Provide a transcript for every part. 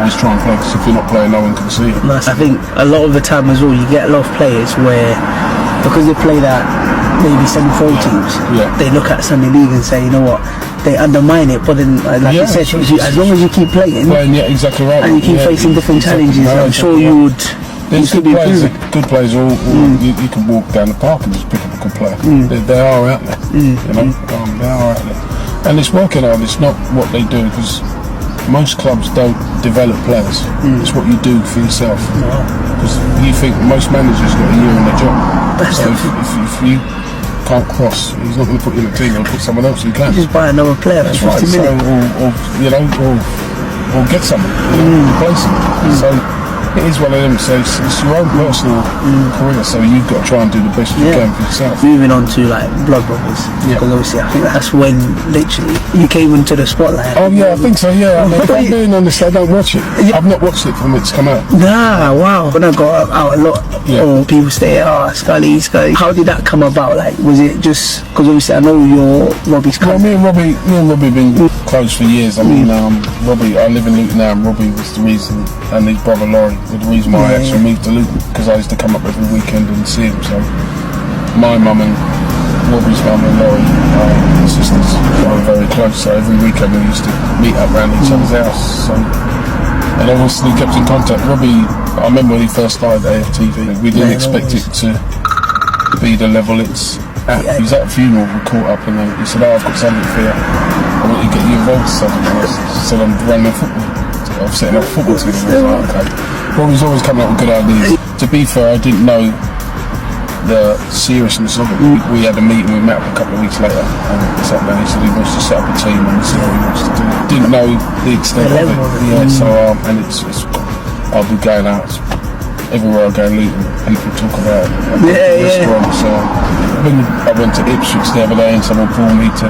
always try and play, because if you're not playing, no one can see it. Nice. I think a lot of the time as well, you get a lot of players where, because they play that maybe semi-pro teams, they look at Sunday League and say, you know what, they undermine it, but then like you said, as long as you keep playing, exactly right, and you keep facing different challenges, I'm sure you would. There's good players. You can walk down the park and just pick up a good player. They are out there, you know. They are out there, and it's working out. It's not what they do, because most clubs don't develop players. It's what you do for yourself. Because you think most managers got a year in their job. So if you can't cross, he's not going to put you in a team. He'll put someone else who can. Just buy another player for 50 minutes. So, or get someone, replace him. So it is one of them. So it's your own personal career. So you've got to try and do the best you can for yourself. Moving on to like Blood Brothers, because obviously I think that's when literally you came into the spotlight. Oh yeah, I think so. Yeah, I mean, if I'm being honest, I don't watch it. I've not watched it from it's come out. Nah, wow. When I got out a lot, people say, Scully. How did that come about? Like, was it just because obviously I know you're Robbie's cousin? Well, me and Robbie have been close for years. I mean, Robbie, I live in Luton now, and Robbie was the reason, and his brother Laurie were the reason why I actually moved to Luton, because I used to come up every weekend and see him. So my mum and Robbie's mum and Laurie, sisters, were very close. So every weekend we used to meet up around each other's house. So, and obviously kept in contact. Robbie, I remember when he first started AFTV, we didn't expect it to be the level it's at. He was at a funeral, we caught up, and then he said, I've got something for you. I want you to get you involved in something. And I said, I'm running a football. I'm setting up a football team. I was like, okay. Robbie's always coming up with good ideas. To be fair, I didn't know the seriousness of it. We had a meeting, we met up a couple of weeks later, and he sat down, he said he wants to set up a team and this is what he wants to do. Didn't know the extent of it. So and it's I'll be going out everywhere I go in Luton, people talk about it. Restaurants. When I went to Ipswich the other day and someone pulled me to,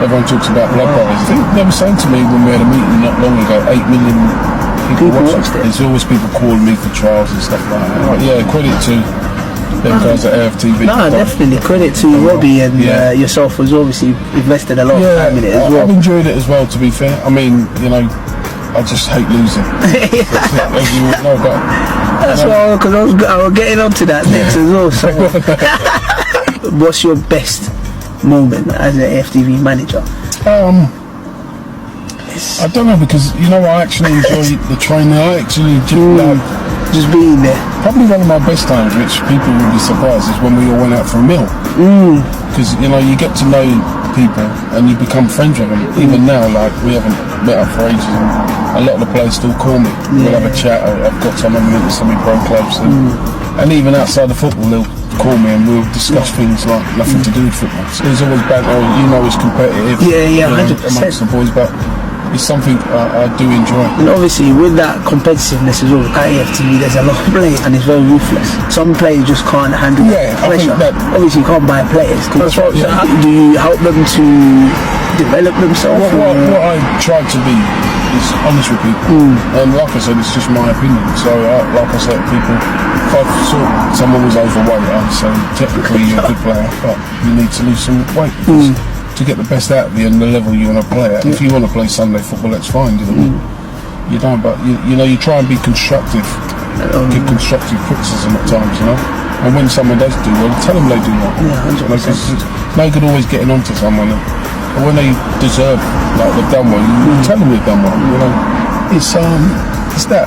everyone talks about Blood Brothers. I think they were saying to me when we had a meeting not long ago, 8 million people watched it. There's always people calling me for trials and stuff like that. Credit to them guys at AFTV. No, definitely credit to Robbie and yourself, was obviously invested a lot of time in it as well. I've enjoyed it as well, to be fair. I mean, you know, I just hate losing. As you all know, but that's why, because I was getting onto that next as well. So. What's your best moment as an AFTV manager? I don't know, because you know I actually enjoy the training. I actually enjoy just being there. Probably one of my best times, which people will be surprised, is when we all went out for a meal. Because you know you get to know people and you become friends with them. Even now, like we haven't met up for ages, and a lot of the players still call me. We'll have a chat. I've got some of them into semi-pro clubs, and even outside the football, they'll call me and we'll discuss things like nothing to do with football. So there's always banter. You know, it's competitive. 100%. Amongst the boys, but it's something I do enjoy. And obviously with that competitiveness as well, at AFTV there's a lot of players and it's very ruthless. Some players just can't handle pressure. Obviously you can't buy players. That's right, Do you help them to develop themselves? What I try to be is honest with people. And like I said, it's just my opinion. So like I said to people, if I saw someone was overweight, I'd say technically you're a good player, but you need to lose some weight. To get the best out of you and the level you want to play at. If you want to play Sunday football, that's fine. You don't, but you know, you try and be constructive, give constructive criticism at times, you know. And when someone does do well, tell them they do well. It's no good always getting onto someone. And when they deserve, like they've done well, you tell them they've done well. You know, it's that.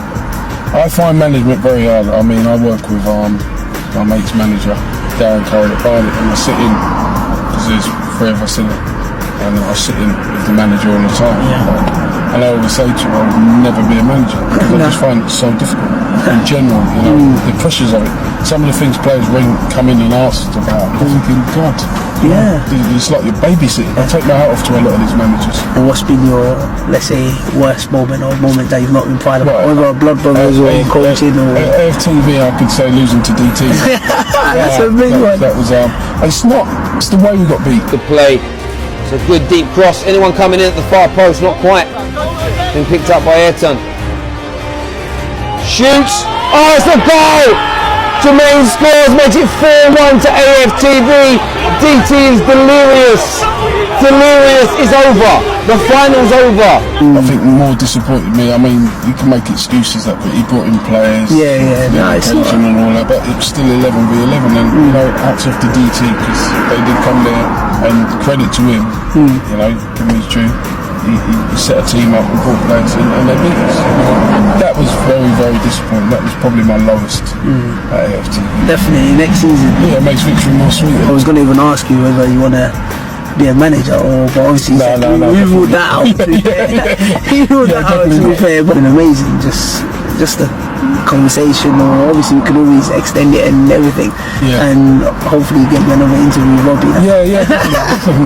I find management very hard. I mean, I work with my mate's manager, Darren Curry at Barnet, and I sit in because there's 3 of us in it, and I sit in with the manager all the time. And I always say to him, I will never be a manager, because I just find it so difficult. In general, you know, the pressures of it. Some of the things players come in and ask about, I'm thinking, God, it's like you're babysitting. I take my hat off to a lot of these managers. And what's been your, let's say, worst moment or moment that you've not been proud of? Whether Blood Brothers or coaching or... AFTV, I could say losing to DT. That's a big one. That was, it's the way we got beat. Good play. It's a good deep cross. Anyone coming in at the far post? Not quite. Been picked up by Ayrton. Shoots. Oh, it's the goal! Jermaine scores, makes it 4-1 to AFTV. DT is delirious. Delirious is over. The final's over. I think more disappointed me. I mean, you can make excuses that he brought in players, education and all that, but it was still 11v11. And you know, hats off to DT because they did come there, and credit to him. You know, give him his due. He set a team up and brought players in, and they beat us. That was very, very disappointing. That was probably my lowest at AFTV. Definitely next season. Yeah, it makes victory more sweet. I was going to even ask you whether you want to be a manager, but obviously we ruled that out. He ruled that out, to be fair. But an amazing, just a conversation, or obviously we could always extend it and everything, and hopefully get another interview with Robbie.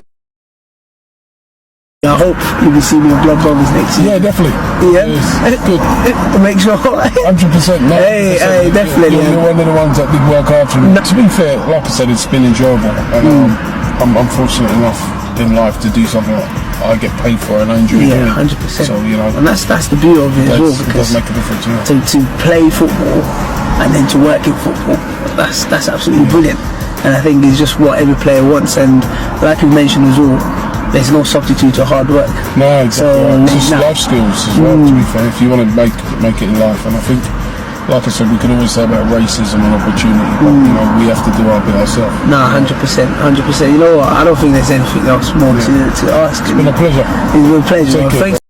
I hope you'll be seeing me with Blood Brothers next year. Yeah, definitely. Yeah, yes. Good. Make sure. 100%. Hey, definitely. You're one of the ones that did work hard for me. To be fair, like I said, it's been enjoyable, and I'm fortunate enough in life to do something that I get paid for and I enjoy doing. 100%. So you know, and that's the beauty of it as well, because it does make a difference. To play football and then to work in football, that's absolutely brilliant. And I think it's just what every player wants. And like you mentioned as well, there's no substitute to hard work. No, exactly. It's just life skills as well, to be fair, if you want to make it in life. And I think, like I said, we can always say about racism and opportunity, but you know, we have to do our bit ourselves. No, 100%. You know what? I don't think there's anything else more to ask. It's been a pleasure. It's been a pleasure. Thanks.